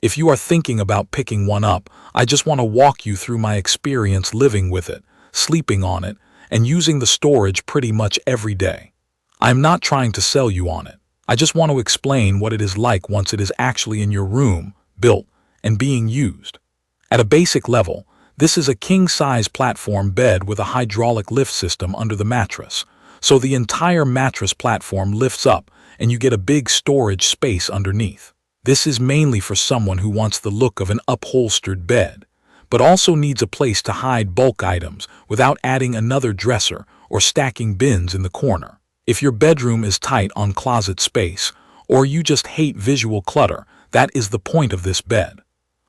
If you are thinking about picking one up, I just want to walk you through my experience living with it, sleeping on it, and using the storage pretty much every day. I'm not trying to sell you on it. I just want to explain what it is like once it is actually in your room, built, and being used. At a basic level, this is a king-size platform bed with a hydraulic lift system under the mattress, so the entire mattress platform lifts up and you get a big storage space underneath. This is mainly for someone who wants the look of an upholstered bed, but also needs a place to hide bulk items without adding another dresser or stacking bins in the corner. If your bedroom is tight on closet space, or you just hate visual clutter, that is the point of this bed.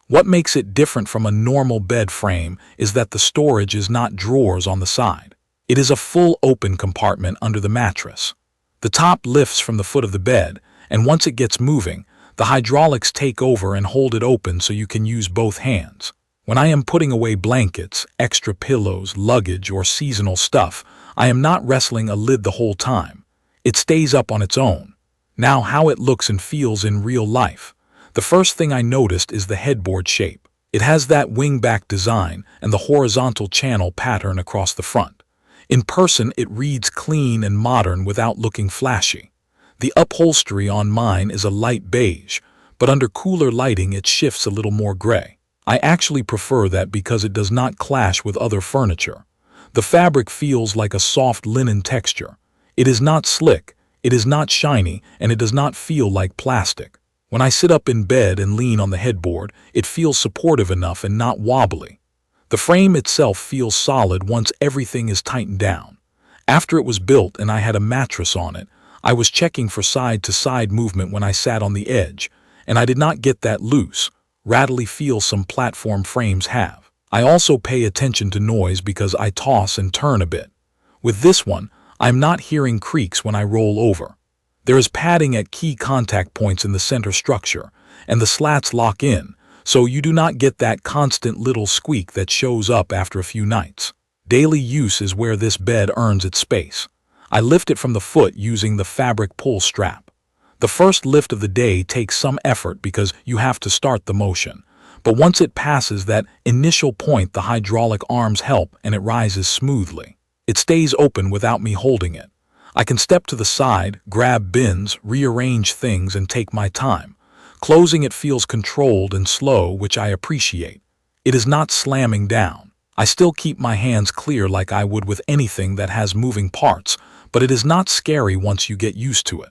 What makes it different from a normal bed frame is that the storage is not drawers on the side. It is a full open compartment under the mattress. The top lifts from the foot of the bed, and once it gets moving, the hydraulics take over and hold it open so you can use both hands. When I am putting away blankets, extra pillows, luggage, or seasonal stuff, I am not wrestling a lid the whole time. It stays up on its own. Now, how it looks and feels in real life. The first thing I noticed is the headboard shape. It has that wingback design and the horizontal channel pattern across the front. In person, it reads clean and modern without looking flashy. The upholstery on mine is a light beige, but under cooler lighting it shifts a little more gray. I actually prefer that because it does not clash with other furniture. The fabric feels like a soft linen texture. It is not slick, it is not shiny, and it does not feel like plastic. When I sit up in bed and lean on the headboard, it feels supportive enough and not wobbly. The frame itself feels solid once everything is tightened down. After it was built and I had a mattress on it, I was checking for side-to-side movement when I sat on the edge, and I did not get that loose, rattly feel some platform frames have. I also pay attention to noise because I toss and turn a bit. With this one, I'm not hearing creaks when I roll over. There is padding at key contact points in the center structure, and the slats lock in, so you do not get that constant little squeak that shows up after a few nights. Daily use is where this bed earns its space. I lift it from the foot using the fabric pull strap. The first lift of the day takes some effort because you have to start the motion, but once it passes that initial point, the hydraulic arms help and it rises smoothly. It stays open without me holding it. I can step to the side, grab bins, rearrange things, and take my time. Closing it feels controlled and slow, which I appreciate. It is not slamming down. I still keep my hands clear like I would with anything that has moving parts, but it is not scary once you get used to it.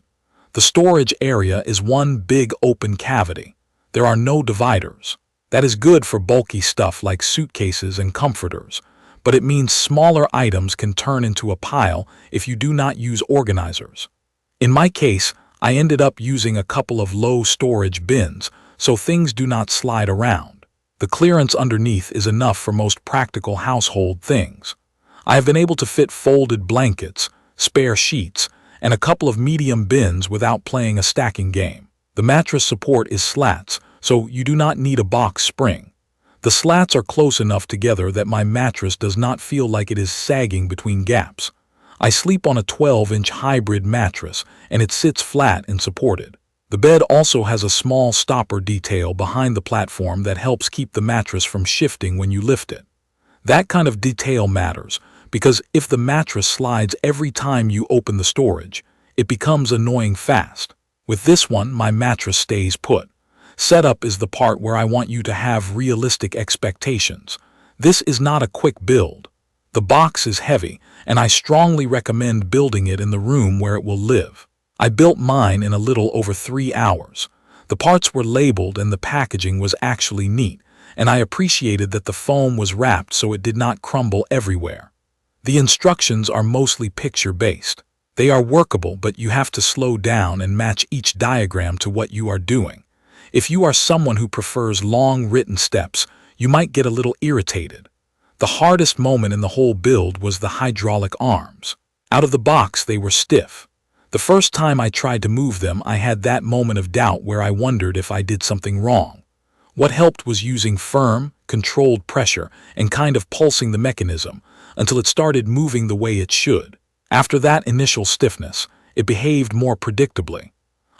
The storage area is one big open cavity. There are no dividers. That is good for bulky stuff like suitcases and comforters, but it means smaller items can turn into a pile if you do not use organizers. In my case, I ended up using a couple of low storage bins, so things do not slide around. The clearance underneath is enough for most practical household things. I have been able to fit folded blankets, spare sheets, and a couple of medium bins without playing a stacking game. The mattress support is slats, so you do not need a box spring. The slats are close enough together that my mattress does not feel like it is sagging between gaps. I sleep on a 12-inch hybrid mattress, and it sits flat and supported. The bed also has a small stopper detail behind the platform that helps keep the mattress from shifting when you lift it. That kind of detail matters, because if the mattress slides every time you open the storage, it becomes annoying fast. With this one, my mattress stays put. Setup is the part where I want you to have realistic expectations. This is not a quick build. The box is heavy, and I strongly recommend building it in the room where it will live. I built mine in a little over 3 hours. The parts were labeled and the packaging was actually neat, and I appreciated that the foam was wrapped so it did not crumble everywhere. The instructions are mostly picture-based. They are workable, but you have to slow down and match each diagram to what you are doing. If you are someone who prefers long written steps, you might get a little irritated. The hardest moment in the whole build was the hydraulic arms. Out of the box, they were stiff. The first time I tried to move them, I had that moment of doubt where I wondered if I did something wrong. What helped was using firm, controlled pressure and kind of pulsing the mechanism until it started moving the way it should. After that initial stiffness, it behaved more predictably.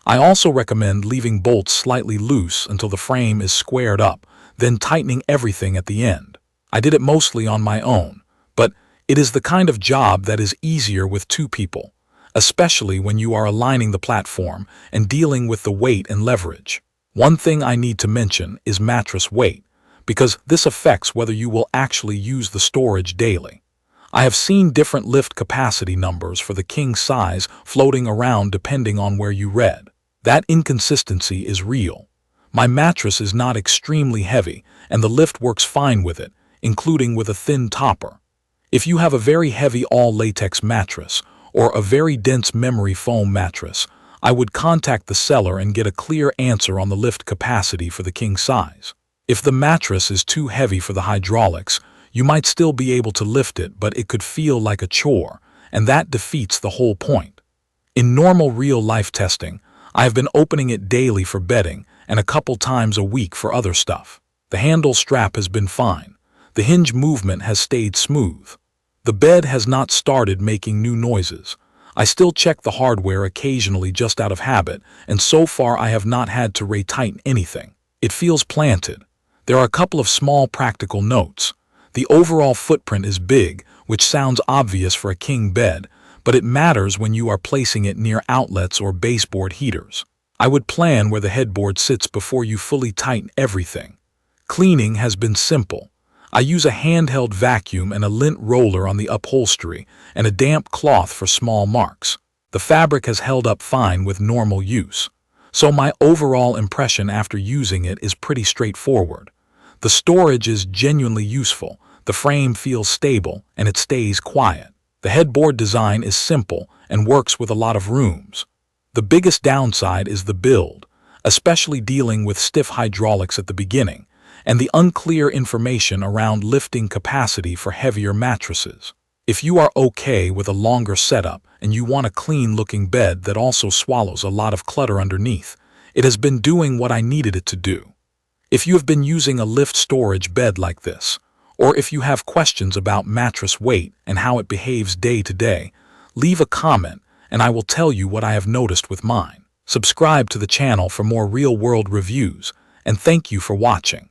I also recommend leaving bolts slightly loose until the frame is squared up, then tightening everything at the end. I did it mostly on my own, but it is the kind of job that is easier with two people, especially when you are aligning the platform and dealing with the weight and leverage. One thing I need to mention is mattress weight, because this affects whether you will actually use the storage daily. I have seen different lift capacity numbers for the king size floating around depending on where you read. That inconsistency is real. My mattress is not extremely heavy, and the lift works fine with it, including with a thin topper. If you have a very heavy all-latex mattress or a very dense memory foam mattress, I would contact the seller and get a clear answer on the lift capacity for the king size. If the mattress is too heavy for the hydraulics, you might still be able to lift it, but it could feel like a chore, and that defeats the whole point. In normal real-life testing, I have been opening it daily for bedding and a couple times a week for other stuff. The handle strap has been fine. The hinge movement has stayed smooth. The bed has not started making new noises. I still check the hardware occasionally just out of habit, and so far I have not had to retighten anything. It feels planted. There are a couple of small practical notes. The overall footprint is big, which sounds obvious for a king bed, but it matters when you are placing it near outlets or baseboard heaters. I would plan where the headboard sits before you fully tighten everything. Cleaning has been simple. I use a handheld vacuum and a lint roller on the upholstery and a damp cloth for small marks. The fabric has held up fine with normal use, so my overall impression after using it is pretty straightforward. The storage is genuinely useful, the frame feels stable, and it stays quiet. The headboard design is simple and works with a lot of rooms. The biggest downside is the build, especially dealing with stiff hydraulics at the beginning, and the unclear information around lifting capacity for heavier mattresses. If you are okay with a longer setup and you want a clean-looking bed that also swallows a lot of clutter underneath, it has been doing what I needed it to do. If you have been using a lift storage bed like this, or if you have questions about mattress weight and how it behaves day to day, leave a comment and I will tell you what I have noticed with mine. Subscribe to the channel for more real-world reviews, and thank you for watching.